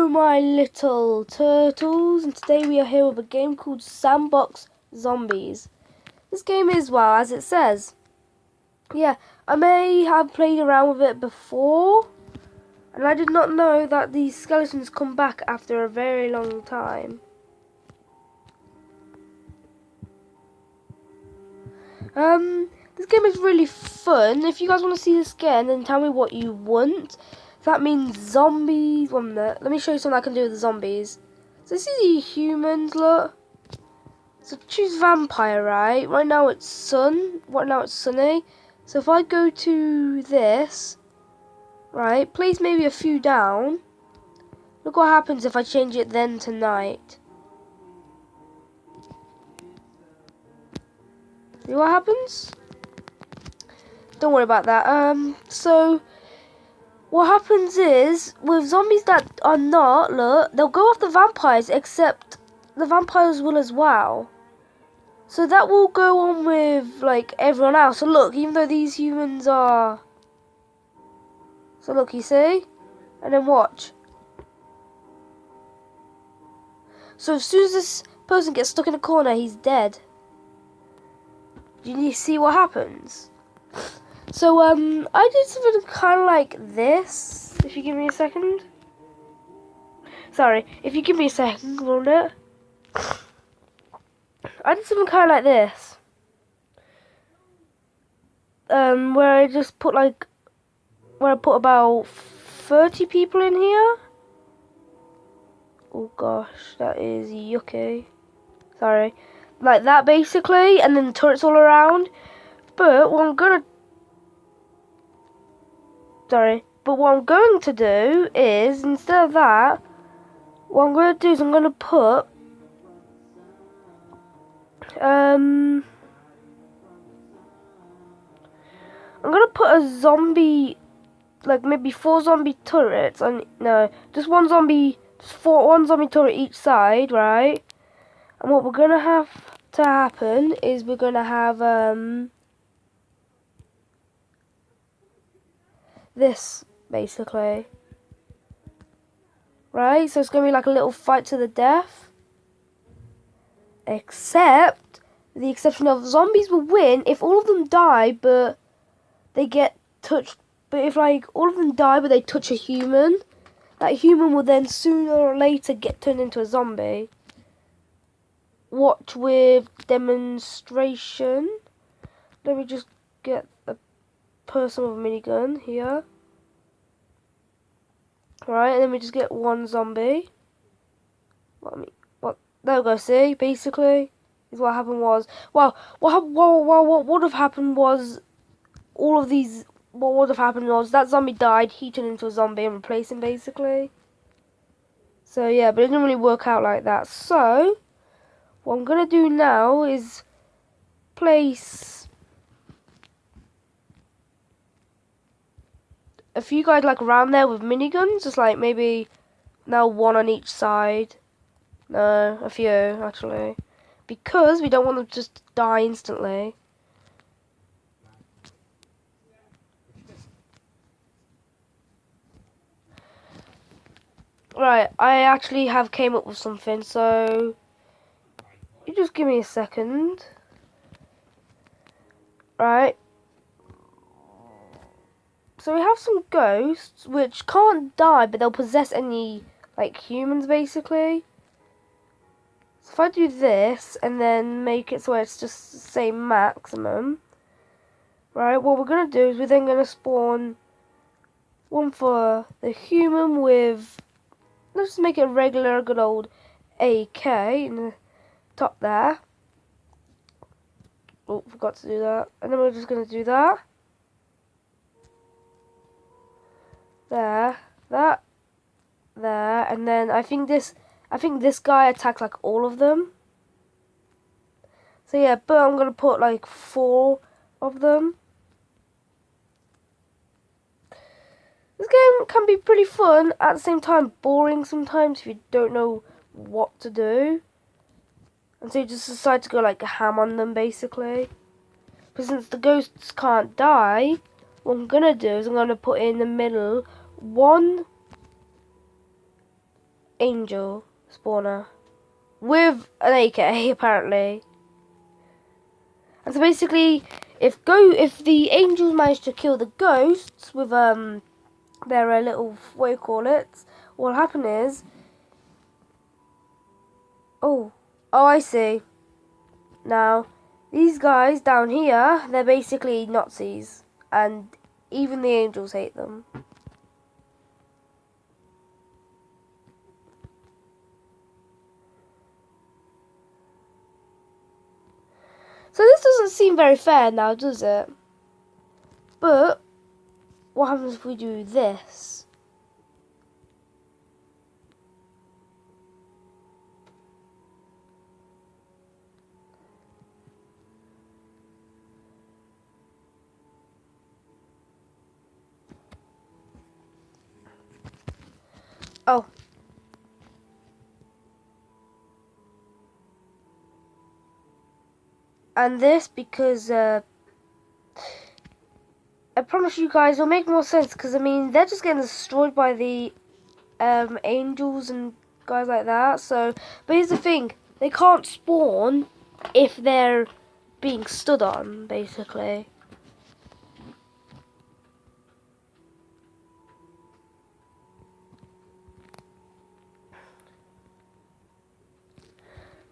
my little turtles, and today we are here with a game called SANDBOX ZOMBIES. This game is, well, as it says. Yeah, I may have played around with it before, and I did not know that these skeletons come back after a very long time. This game is really fun. If you guys want to see this again, then tell me what you want. That means zombies. 1 minute. Let me show you something I can do with the zombies. So this is the humans, look. So choose vampire, right? Right now it's sun. Right now it's sunny. So if I go to this, right, place maybe a few down. Look what happens if I change it then to night. See what happens? Don't worry about that. So what happens is, with zombies that are not, look, they'll go off the vampires, except the vampires will as well. So that will go on with, like, everyone else. So look, even though these humans are... So look, you see? And then watch. So as soon as this person gets stuck in a corner, he's dead. Do you see what happens? So, I did something kind of like this. If you give me a second. Sorry, if you give me a second, won't it? I did something kind of like this. Where I just put like, where I put about 30 people in here. Oh gosh, that is yucky. Sorry. Like that basically, and then turrets all around. But what I'm going to do is, instead of that, what I'm going to do is I'm going to put I'm going to put a zombie, like maybe 4 zombie turrets, and no, just one zombie turret each side, right? And what we're going to have to happen is we're going to have this basically, right? So it's going to be like a little fight to the death, except the exception of zombies will win if all of them die but they get touched. But if like all of them die but they touch a human, that human will then sooner or later get turned into a zombie. Watch with demonstration. Let me just get a person with a minigun here. Right, and then we just get 1 zombie. There we go, see, basically, is what happened was, well, what would have happened was, what would have happened was, that zombie died, he turned into a zombie and replaced him, basically. So, yeah, but it didn't really work out like that. So, what I'm going to do now is place a few guys, like, around there with miniguns, just, like, maybe now 1 on each side. No, a few, actually. Because we don't want them to just die instantly. Right, I actually have came up with something, so... You just give me a second. Right. So we have some ghosts, which can't die, but they'll possess any, like, humans, basically. So if I do this, and then make it so it's just the same maximum, right, what we're going to do is we're then going to spawn one for the human with, let's just make it a regular good old AK in the top there. Oh, forgot to do that. And then we're just going to do that. There, that, there, and then I think this guy attacks like all of them. So yeah, but I'm gonna put like 4 of them. This game can be pretty fun, at the same time boring sometimes if you don't know what to do. And so you just decide to go like ham on them basically. But since the ghosts can't die, what I'm gonna do is I'm gonna put in the middle 1 angel spawner with an AK apparently. And so basically, if the angels manage to kill the ghosts with their little, what do you call it? What'll happen is, oh I see. Now these guys down here, they're basically Nazis, and even the angels hate them. So this doesn't seem very fair now, does it? But what happens if we do this? Oh. And this because I promise you guys it'll make more sense, because I mean they're just getting destroyed by the angels and guys like that. So, but here's the thing, they can't spawn if they're being stood on, basically.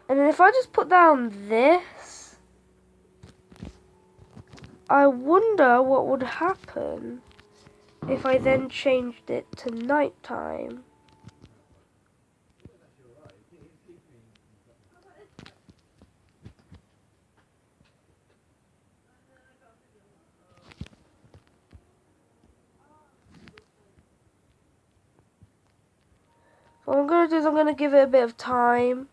And then if I just put down this, I wonder what would happen if I then changed it to nighttime. What I'm going to do is I'm going to give it a bit of time.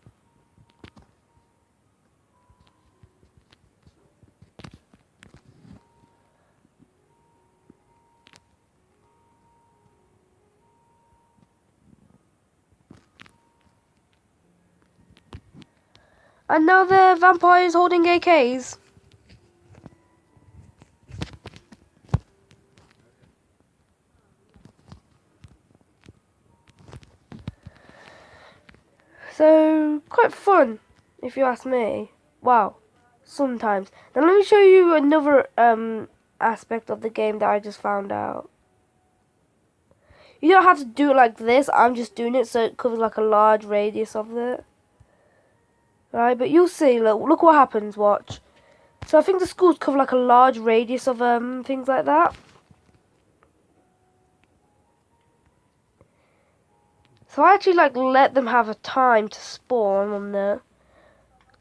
And now they're vampires holding AKs. So, quite fun, if you ask me. Wow, sometimes. Now let me show you another aspect of the game that I just found out. You don't have to do it like this, I'm just doing it so it covers like a large radius of it. Right, but you'll see, look what happens, watch. So I think the schools cover like a large radius of things like that. So I actually like let them have a time to spawn on there.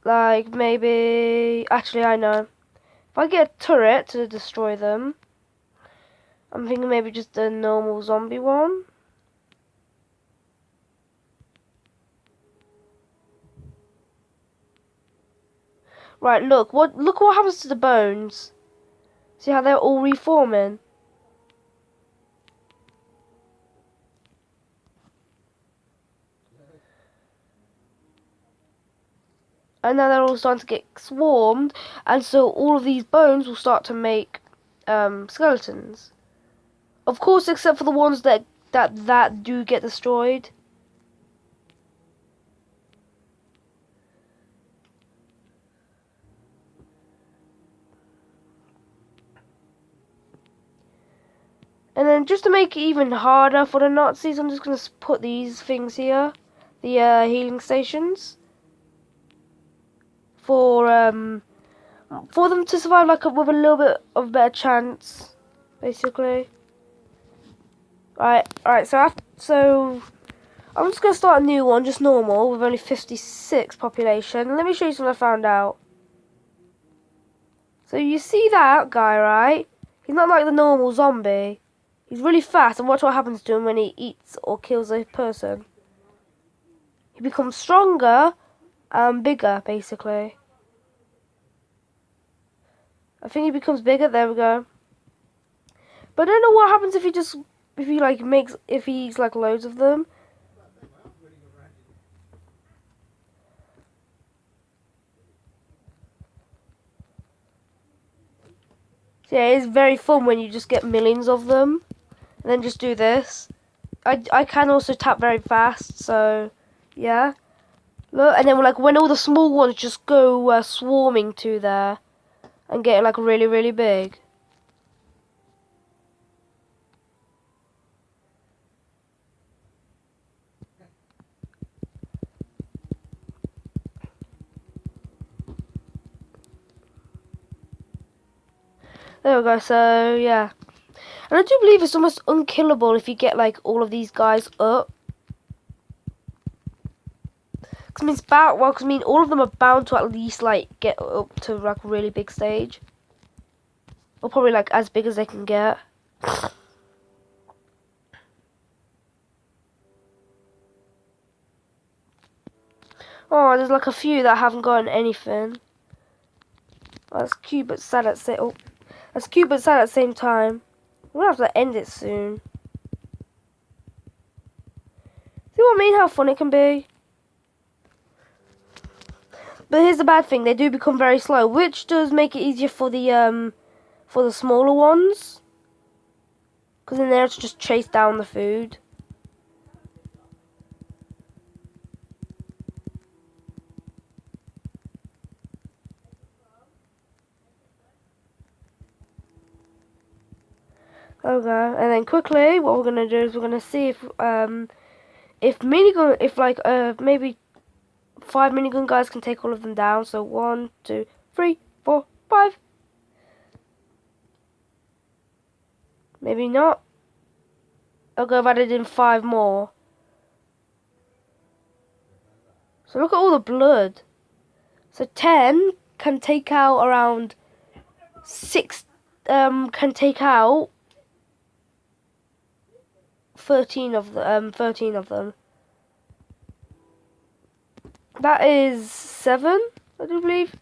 Like maybe, actually I know. If I get a turret to destroy them, I'm thinking maybe just a normal zombie one. Right, look what happens to the bones. See how they're all reforming? And now they're all starting to get swarmed, and so all of these bones will start to make skeletons. Of course, except for the ones that do get destroyed. And then just to make it even harder for the Nazis, I'm just going to put these things here, the healing stations, for them to survive like with a little bit of a better chance, basically. Right. So I'm just going to start a new one, just normal, with only 56 population. Let me show you something I found out. So you see that guy, right? He's not like the normal zombie. He's really fast, and watch what happens to him when he eats or kills a person. He becomes stronger and bigger, basically. I think he becomes bigger. There we go. But I don't know what happens if he eats like loads of them. So yeah, it's very fun when you just get millions of them, and then just do this. I can also tap very fast, so yeah. Look, and then like when all the small ones just go swarming to there and get like really, really big. There we go, so yeah. And I do believe it's almost unkillable if you get like all of these guys up. Cause I mean all of them are bound to at least like get up to like a really big stage. Or probably like as big as they can get. Oh, there's like a few that haven't gotten anything. Oh, that's cute but sad at that's cute but sad at the same time. I'm gonna have to end it soon. See what I mean? How fun it can be. But here's the bad thing: they do become very slow, which does make it easier for the smaller ones, because then they're to just chase down the food. Okay, and then quickly, what we're gonna do is we're gonna see if maybe 5 minigun guys can take all of them down. So 1, 2, 3, 4, 5. Maybe not. Okay, I've added in 5 more. So look at all the blood. So 10 can take out around 6. Can take out 13 of them. 13 of them. That is 7, I do believe.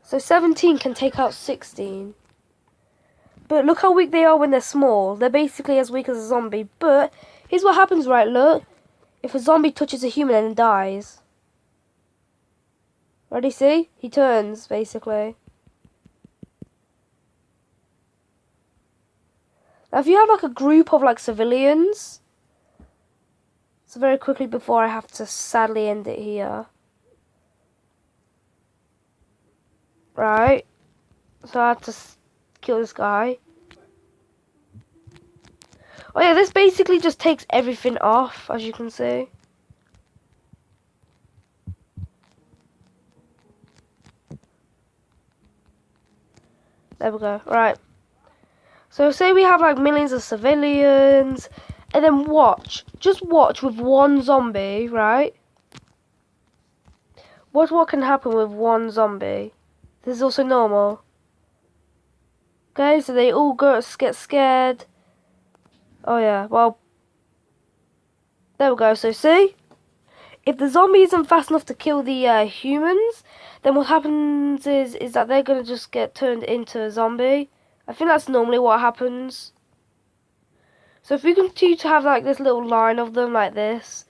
So 17 can take out 16. But look how weak they are when they're small. They're basically as weak as a zombie. But here's what happens, right? Look. If a zombie touches a human and dies. Ready, see? He turns, basically. Now, if you have like a group of like civilians. So very quickly before I have to sadly end it here. Right. So I have to kill this guy. Oh yeah, this basically just takes everything off, as you can see. There we go. Right. So say we have like millions of civilians, and then watch. Just watch with one zombie, right? Watch what can happen with one zombie. This is also normal. Okay, so they all get scared. Oh yeah, well, there we go. So see, if the zombie isn't fast enough to kill the humans, then what happens is that they're gonna just get turned into a zombie. I think that's normally what happens. So if we continue to have like this little line of them like this,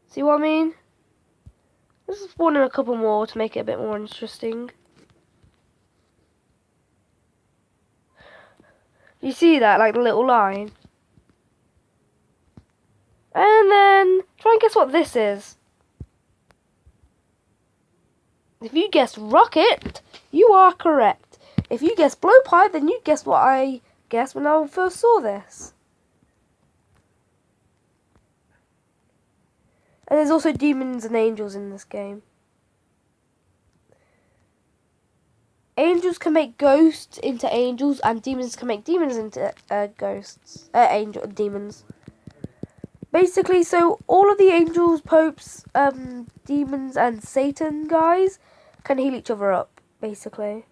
see what I mean? Let's spawn in a couple more to make it a bit more interesting. You see that, like the little line? And then, try and guess what this is. If you guessed rocket, you are correct. If you guessed blowpipe, then you guessed what I guessed when I first saw this. And there's also demons and angels in this game. Angels can make ghosts into angels, and demons can make demons into demons. Basically, so all of the angels, popes, demons, and Satan guys can heal each other up, basically.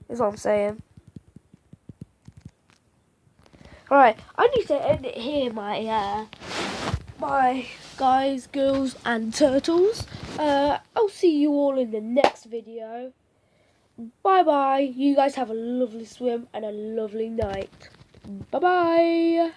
Is what I'm saying. Alright, I need to end it here, my guys, girls, and turtles. I'll see you all in the next video. Bye bye. You guys have a lovely swim and a lovely night. Bye bye.